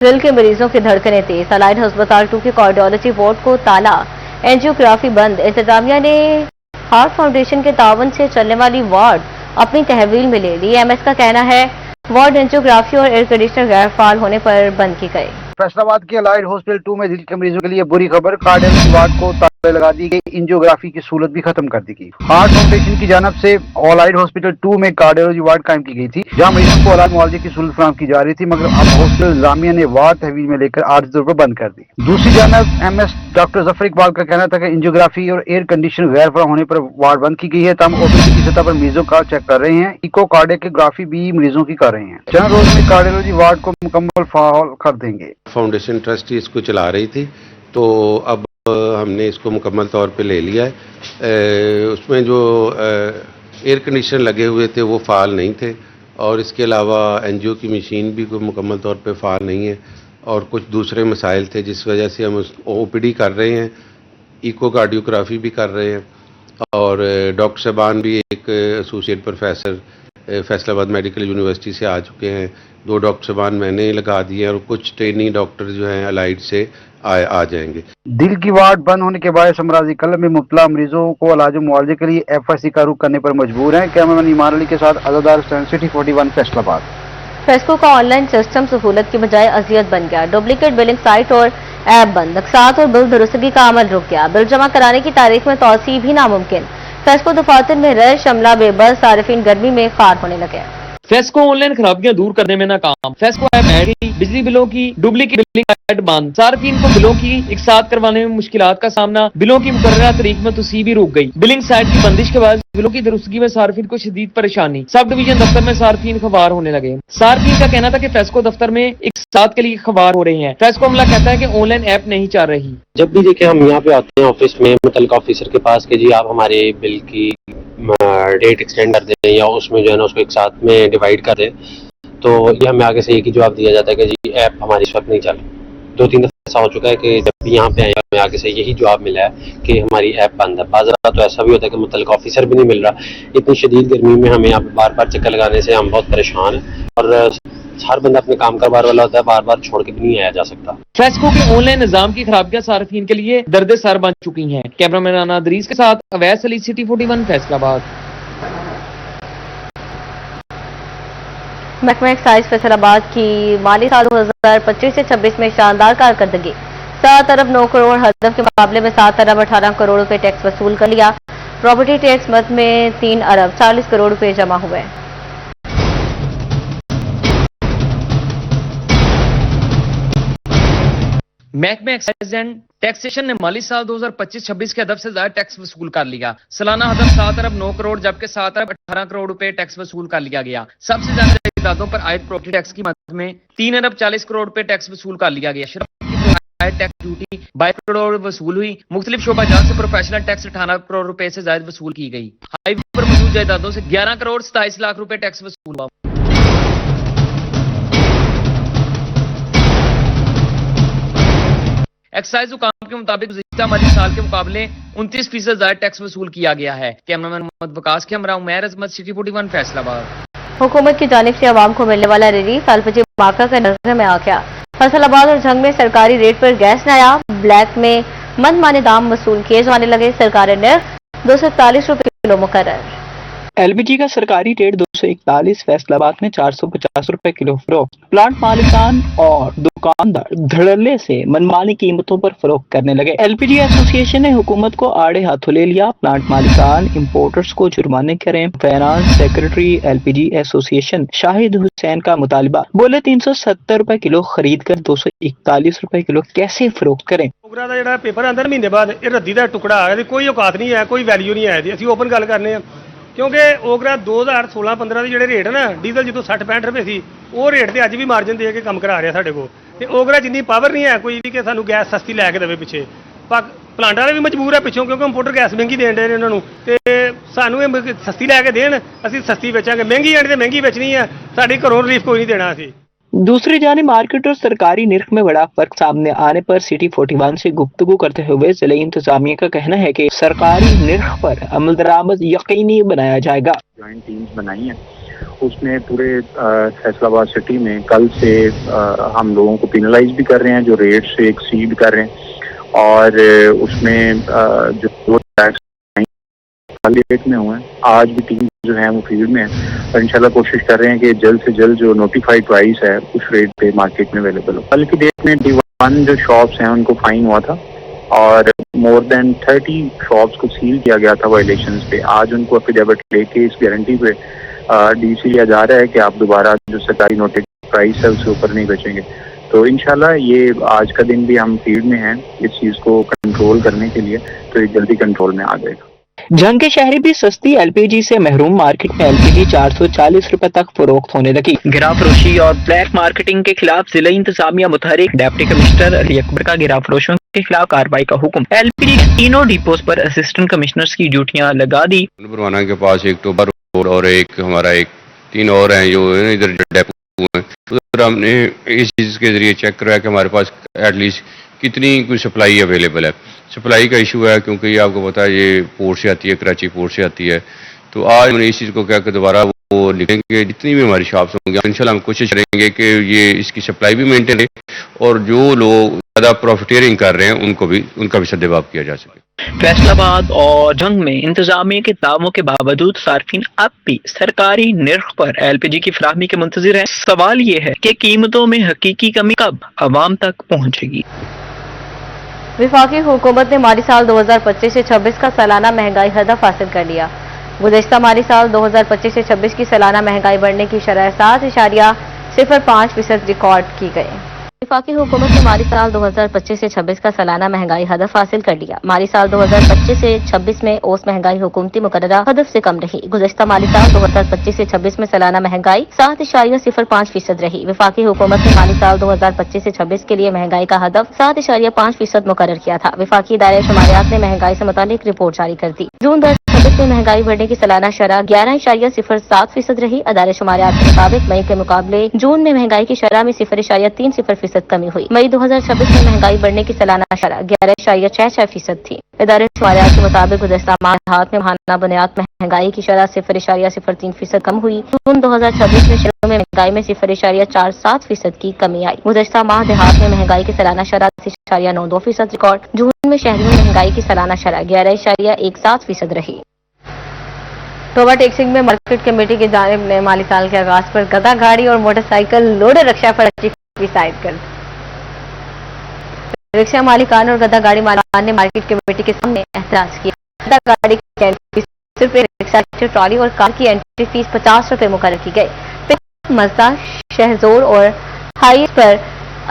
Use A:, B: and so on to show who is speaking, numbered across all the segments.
A: دل کے مریضوں کی دھڑکنیں تیز، الائڈ ہسپتال 2 کے کارڈیولوجی وارڈ کو تالا، اینجیوگرافی بند۔ انتظامیہ نے ہارٹ فاؤنڈیشن کے تعاون سے چلنے والی وارڈ اپنی تحویل میں لے لی۔ ایم ایس کا کہنا ہے وارڈ اینجیوگرافی اور ایئر کنڈیشنر غیر فعال ہونے پر بند کی گئی۔
B: فیصل آباد کے الائڈ ہاسپٹل 2 میں دل کے مریضوں کے لیے بری خبر، کارڈیولوجی وارڈ کو تالے لگا دی گئی، اینجیوگرافی کی سہولت بھی ختم کر دی گئی۔ ہارٹ فاؤنڈیشن کی جانب سے الائڈ ہاسپٹل 2 میں کارڈیولوجی وارڈ قائم کی گئی تھی، جہاں مریضوں کو علاج معالجے کی سہولت فراہم کی جا رہی تھی، مگر اب ہاسپٹل انتظامیہ نے وارڈ تحویل میں لے کر عارضی طور پر بند کر دی۔ دوسری جانب ایم ایس ڈاکٹر ظفر اقبال کا کہنا تھا کہ اینجیوگرافی اور ایئر کنڈیشن غیر فراہم ہونے پر وارڈ بند کی گئی ہے، تاہم او پی ڈی کی سطح پر مریضوں کا چیک کر رہے ہیں، ایکو کارڈیوگرافی بھی مریضوں کی کر رہے ہیں۔ چند روز میں کارڈیولوجی وارڈ کو مکمل فعال کر دیں گے۔
C: فاؤنڈیشن ٹرسٹ اس کو چلا رہی تھی، تو اب ہم نے اس کو مکمل طور پہ لے لیا ہے۔ اس میں جو ایئر کنڈیشنر لگے ہوئے تھے وہ فعال نہیں تھے، اور اس کے علاوہ انجیو کی مشین بھی کوئی مکمل طور پہ فعال نہیں ہے، اور کچھ دوسرے مسائل تھے جس وجہ سے ہم او پی ڈی کر رہے ہیں، ایکو کارڈیوگرافی بھی کر رہے ہیں، اور ڈاکٹر صاحبان بھی ایک ایسوسیٹ پروفیسر فیصل آباد میڈیکل یونیورسٹی سے آ چکے ہیں، 2 ڈاکٹر صاحبان میں نے لگا دیے ہیں، اور کچھ ٹریننگ ڈاکٹر جو ہیں الائڈ سے آ جائیں گے۔
B: دل کی وارڈ بند ہونے کے باعث امراضی قلب میں مبتلا مریضوں کو علاج و معالجے کے لیے ایف آئی سی کا رخ کرنے پر مجبور ہیں۔ کیمرہ مین ایمان علی کے ساتھ آزادار حسین، سٹی 41 فیصل آباد۔
A: فیسکو کا آن لائن سسٹم سہولت کی بجائے اذیت بن گیا، ڈپلیکیٹ بلنگ سائٹ اور ایپ بند، نقصات اور بل درستگی کا عمل رک گیا، بل جمع کرانے کی تاریخ میں توسیع بھی ناممکن۔ فیسکو دفاتر میں رش عملہ بے بس، صارفین گرمی میں خوار ہونے لگے۔
D: فیسکو آن لائن خرابیاں دور کرنے میں ناکام، فیسکو ایپ ایڈ، بجلی بلوں کی ڈپلیکیٹ بلنگ سائٹ بند، صارفین کو بلوں کی ایک ساتھ کروانے میں مشکلات کا سامنا، بلوں کی مقررہ تاریخ میں توسیع بھی رک گئی۔ بلنگ سائٹ کی بندش کے بعد بلوں کی درستگی میں صارفین کو شدید پریشانی، سب ڈویژن دفتر میں صارفین خوار ہونے لگے۔ صارفین کا کہنا تھا کہ فیسکو دفتر میں ایک ساتھ کے لیے خوار ہو رہے ہیں۔ فیسکو عملہ کہتا ہے کہ آن لائن ایپ نہیں چل رہی۔
E: جب بھی دیکھیں ہم یہاں پہ آتے ہیں آفس میں متعلقہ آفیسر کے پاس کہ جی آپ ہمارے بل کی ڈیٹ ایکسٹینڈ کر دیں، یا اس میں جو ہے نا اس کو ایک ساتھ میں ڈیوائڈ کر دیں، تو یہ ہمیں آگے سے ایک ہی جواب دیا جاتا ہے کہ جی ایپ ہماری اس وقت نہیں چل رہی۔ 2-3 دفعہ ایسا ہو چکا ہے کہ جب بھی یہاں پہ آئے ہمیں آگے سے یہی جواب ملا ہے کہ ہماری ایپ بند ہے۔ بعض اوقات تو ایسا بھی ہوتا ہے کہ متعلقہ آفیسر بھی نہیں مل رہا۔ اتنی شدید گرمی میں ہمیں یہاں پہ بار بار چکر لگانے سے ہم بہت پریشان ہیں، اور ہر بندہ اپنے کام کاروبار والا ہوتا ہے، بار بار چھوڑ کے بھی نہیں آیا جا سکتا۔
D: فیسکو کے آن لائن نظام کی خرابیاں صارفین کے لیے درد سر بن چکی ہیں۔ کیمرہ مین رانا ادریس کے ساتھ اویس علی، سٹی 41 فیصل آباد۔
A: محکمہ ایکسائز فیصل آباد کی مالی سال 2025 سے 26 میں شاندار کارکردگی، 7 ارب 9 کروڑ، ہدف کے مقابلے میں 7 ارب 18 کروڑ روپے ٹیکس وصول کر لیا۔ پراپرٹی ٹیکس مد میں 3 ارب 40 کروڑ روپے جمع ہوئے۔
D: محکمہ ایکسائز اینڈ ٹیکسیشن نے مالی سال 2025-26 کے ہدف سے زائد ٹیکس وصول کر لیا۔ سالانہ ہدف 7 ارب 9 کروڑ جبکہ 7 ارب 18 کروڑ روپے ٹیکس وصول کر لیا گیا۔ سب سے زیادہ جائیدادوں پر عائد پراپرٹی ٹیکس کی مد میں 3 ارب 40 کروڑ روپے ٹیکس وصول کر لیا گیا۔ عائد ٹیکس ڈیوٹی 22 کروڑ وصول ہوئی۔ مختلف شعبہ جات سے پروفیشنل ٹیکس 18 کروڑ روپے سے زائد وصول کی گئی۔ ہائی وے پر موجود جائیدادوں سے 11 کروڑ 27 لاکھ روپے ٹیکس وصول ہوا۔ ایکسائز حکام کے مطابق گزشتہ مالی سال کے مقابلے 29% زائد ٹیکس وصول کیا گیا ہے۔ کیمرامین محمد وقاص کے ہمراہ عمیر عظمت، سٹی 41 فیصل آباد۔
A: حکومت کی جانب سے عوام کو ملنے والا ریلیف الپجی مافیا کا نظر میں آ گیا۔ فیصل آباد اور جھنگ میں سرکاری ریٹ پر گیس نہ آیا، بلیک میں من مانے دام وصول کیے جانے لگے، سرکاری نرخ 241 روپے کلو مقرر۔
F: ایل پی جی کا سرکاری ریٹ 241، فیصل آباد میں 450 روپے کلو فروخت۔ پلانٹ مالکان اور دکاندار دھڑلے سے منمانی قیمتوں پر فروخت کرنے لگے۔ ایل پی جی ایسوسی ایشن نے حکومت کو آڑے ہاتھوں لے لیا، پلانٹ مالکان امپورٹرز کو جرمانے کریں۔ فائنانس سیکرٹری ایل پی جی ایسوسی ایشن شاہد حسین کا مطالبہ، بولے 370 روپے کلو خرید کر 241 روپے کلو کیسے فروخت کریں۔
G: اوگرا دا جڑا پیپر آندا مہینے بعد یہ ردی دا ٹکڑا آیا، کوئی اوقات نہیں ہے، کوئی ویلیو نہیں ہے، اسی اوپن گل کرنے ہیں کیونکہ اوگرا 2016-15 کے جڑے ریٹ ہے نا، ڈیزل جدوں 60-65 روپے سی، وہ ریٹ تے اج بھی مارجن دے کے کم کرا رہا ساڈے کو، تے اوگرا جنی پاور نہیں ہے کوئی کہ سانو گیس سستی لے کے دے پیچھے، پلانٹ والے بھی مجبور ہے پچھوں کیونکہ امپورٹر گیس مہنگی دین ڈے انہوں نے، تے سانو سستی لے کے دین، اسی سستی بیچاں گے، مہنگی آنی تے مہنگی بیچنی ہے، ساڈی گھروں ریلیف کوئی نہیں دینا اسی۔
F: دوسری جانب مارکیٹ اور سرکاری نرخ میں بڑا فرق سامنے آنے پر سٹی 41 سے گفتگو کرتے ہوئے ضلع انتظامیہ کا کہنا ہے کہ سرکاری نرخ پر عمل درآمد یقینی بنایا جائے گا۔
H: جوائنٹ ٹیمز بنائی ہیں اس میں پورے فیصل آباد سٹی میں کل سے ہم لوگوں کو پینلائز بھی کر رہے ہیں جو ریٹ سے ایکسیڈ کر رہے ہیں، اور اس میں جو ٹیکس ریٹ میں ہوئے ہیں، آج بھی ٹیم جو ہیں وہ فیلڈ میں ہیں، اور انشاءاللہ کوشش کر رہے ہیں کہ جلد سے جلد جو نوٹیفائڈ پرائس ہے اس ریٹ پہ مارکیٹ میں اویلیبل ہو۔ کل کی ڈیٹ میں ڈی1 جو شاپس ہیں ان کو فائن ہوا تھا، اور مور دین 30 شاپس کو سیل کیا گیا تھا وائلیشنز پہ۔ آج ان کو افیڈیوٹ لے کے اس گارنٹی پہ ڈی سی لیا جا رہا ہے کہ آپ دوبارہ جو سرکاری نوٹیفائڈ پرائس ہے اس سے اوپر نہیں بیچیں گے۔ تو انشاءاللہ یہ آج کا دن بھی ہم فیلڈ میں ہیں اس چیز کو کنٹرول کرنے کے لیے، تو یہ جلدی کنٹرول میں آ جائے گا۔
F: جنگ کے شہری بھی سستی ایل پی جی سے محروم، مارکیٹ میں ایل پی جی 440 روپے تک فروخت ہونے لگی۔ گرا فروشی اور بلیک مارکیٹنگ کے خلاف ضلعی انتظامیہ متحرک، ڈپٹی کمشنر علی اکبر کا گرا فروشوں کے خلاف کارروائی کا حکم۔ ایل پی جی تینوں ڈیپوز پر اسسٹنٹ کمشنرز کی ڈیوٹیاں لگا دی۔
C: بروانا کے پاس ایک ٹوبر روڈ اور ایک ہمارا 3 اور ہیں جو ادھر ڈیپو ہیں، ادھر ہم نے اس چیز کے ذریعے چیک کروایا کہ ہمارے پاس ایٹ لیسٹ کتنی کوئی سپلائی اویلیبل ہے۔ سپلائی کا ایشو ہے کیونکہ یہ آپ کو پتا ہے یہ پورٹ سے آتی ہے، کراچی پورٹ سے آتی ہے، تو آج ہم نے اس چیز کو کیا کہ دوبارہ وہ لکھیں گے جتنی بھی ہماری شاپس ہوں گے، انشاءاللہ ہم کوشش کریں گے کہ یہ اس کی سپلائی بھی مینٹین رہے اور جو لوگ زیادہ پروفیٹیرنگ کر رہے ہیں ان کا بھی سدباب کیا جا سکے۔
F: فیصل آباد اور جنگ میں انتظامیہ کے دعووں کے باوجود صارفین اب بھی سرکاری نرخ پر ایل پی جی کی فراہمی کے منتظر ہیں۔ سوال یہ ہے کہ قیمتوں میں حقیقی کمی کب عوام تک پہنچے گی؟
A: وفاقی حکومت نے مالی سال 2025 سے 26 کا سالانہ مہنگائی ہدف حاصل کر لیا۔ گزشتہ مالی سال 2025 سے 26 کی سالانہ مہنگائی بڑھنے کی شرح 7.05% ریکارڈ کی گئی۔ وفاقی حکومت نے مالی سال 2025 سے 26 کا سالانہ مہنگائی ہدف حاصل کر لیا۔ مالی سال 2025 سے 26 میں اوسط مہنگائی حکومتی مقررہ ہدف سے کم رہی۔ گزشتہ مالی سال 2025 سے 26 میں سالانہ مہنگائی 7.05% رہی۔ وفاقی حکومت نے مالی سال 2025 سے 26 کے لیے مہنگائی کا ہدف 7.5% مقرر کیا تھا۔ وفاقی ادارے شماریات نے مہنگائی سے متعلق رپورٹ جاری کر دی۔ جون 2026 میں مہنگائی بڑھنے کی سالانہ شرح 11.07% رہی۔ ادارے شماریات کے مطابق مئی کے مقابلے جون میں مہنگائی کی شرح میں 0.30% کمی ہوئی۔ مئی 2026 میں مہنگائی بڑھنے کی سالانہ شرح 11.66% تھی۔ ادارے شماریات کے مطابق گزشتہ ماہ دیہات میں ماہانہ بنیاد مہنگائی کی شرح 0.03% کم ہوئی۔ جون 2026 میں شہروں میں مہنگائی میں 0.47% کی کمی آئی۔ گزشتہ ماہ دیہات میں مہنگائی کی سالانہ شرح 0.92% ریکارڈ۔ جون میں شہروں میں مہنگائی کی سالانہ شرح 11.17% رہی۔ ٹوبا ٹیکسنگ میں مارکیٹ کمیٹی کی جانب نے مالی سال کے آغاز پر گدا گاڑی اور موٹر سائیکل لوڈر رکشہ پر 25% کر دی۔ رکشہ مالکان اور گدا گاڑی مالکان نے مارکیٹ کمیٹی کے سامنے احتجاج کیا۔ گدا گاڑی کی انٹری فیس صرف رکشہ ٹرالی اور کار کی انٹری فیس 50 روپے مقرر کی گئی۔ پک مزدہ شہزور اور ہائیس پر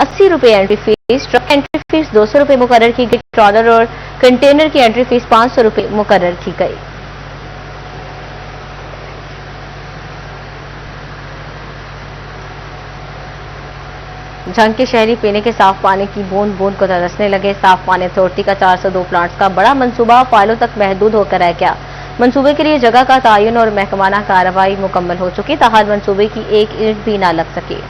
A: 80 روپے entry fee, truck entry fee 200 روپے مقرر کی گئی۔ ٹرالر اور کنٹینر کی انٹری فیس 500 روپے مقرر کی گئی۔ جنگ کے شہری پینے کے صاف پانی کی بوند بوند کو ترسنے لگے۔ صاف پانی اتھارٹی کا 402 پلانٹس کا بڑا منصوبہ فائلوں تک محدود ہو کر رہ گیا۔ منصوبے کے لیے جگہ کا تعین اور محکمانہ کارروائی مکمل ہو چکی، تاحال منصوبے کی ایک اینٹ بھی نہ لگ سکی۔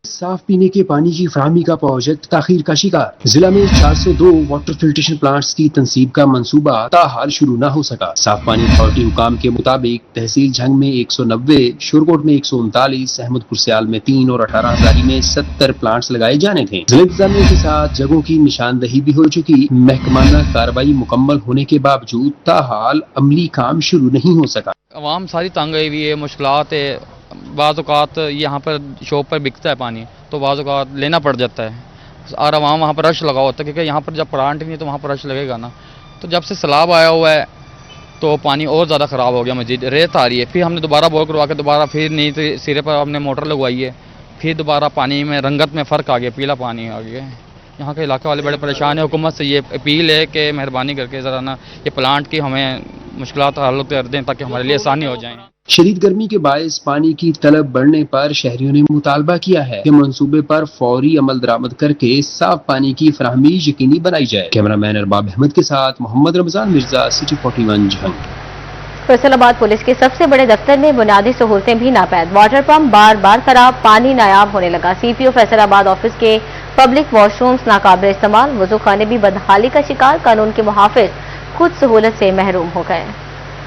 I: صاف پینے کے پانی کی فراہمی کا پروجیکٹ تاخیر کا شکار۔ ضلع میں 402 واٹر فلٹریشن پلانٹس کی تنصیب کا منصوبہ تاحال شروع نہ ہو سکا۔ صاف پانی اتھارٹی حکام کے مطابق تحصیل جھنگ میں 190، شورکوٹ میں 139، احمد پور سیال میں 3 اور 18 ہزاری میں 70 پلانٹس لگائے جانے تھے۔ ضلع انتظامیہ کے ساتھ جگہوں کی نشاندہی بھی ہو چکی، محکمانہ کارروائی مکمل ہونے کے باوجود تاحال عملی کام شروع نہیں ہو سکا۔
J: عوام ساری تنگ ہوئی ہوئی ہے، مشکلات ہے۔ بعض اوقات یہاں پر شاپ پر بکتا ہے پانی تو بعض اوقات لینا پڑ جاتا ہے، اور عوام وہاں پر رش لگا ہوتا ہے کیونکہ یہاں پر جب پلانٹ نہیں ہے تو وہاں پر رش لگے گا نا۔ تو جب سے سیلاب آیا ہوا ہے تو پانی اور زیادہ خراب ہو گیا، مزید ریت آ رہی ہے۔ پھر ہم نے دوبارہ بور کروا کے دوبارہ پھر نہیں سرے پر ہم نے موٹر لگوائی ہے، پھر دوبارہ پانی میں رنگت میں فرق آ گیا، پیلا پانی آ گیا۔ یہاں کے علاقے والے بڑے پریشان ہیں۔ حکومت سے یہ اپیل ہے کہ مہربانی کر کے ذرا نا یہ پلانٹ کی ہمیں مشکلات حل کر دیں تاکہ ہمارے لیے آسانی ہو جائیں۔
I: شدید گرمی کے باعث پانی کی طلب بڑھنے پر شہریوں نے مطالبہ کیا ہے کہ منصوبے پر فوری عمل درآمد کر کے صاف پانی کی فراہمی یقینی بنائی جائے۔ کیمرہ مین ارباب احمد کے ساتھ محمد رمضان مرزا، سٹی 41 جھنگ۔
A: فیصل آباد پولیس کے سب سے بڑے دفتر میں بنیادی سہولتیں بھی ناپید، واٹر پمپ بار بار خراب، پانی نایاب ہونے لگا۔ سی پی او فیصل آباد آفس کے پبلک واش رومز ناقابل استعمال، وضو خانے بھی بدحالی کا شکار، قانون کے محافظ خود سہولت سے محروم ہو گئے۔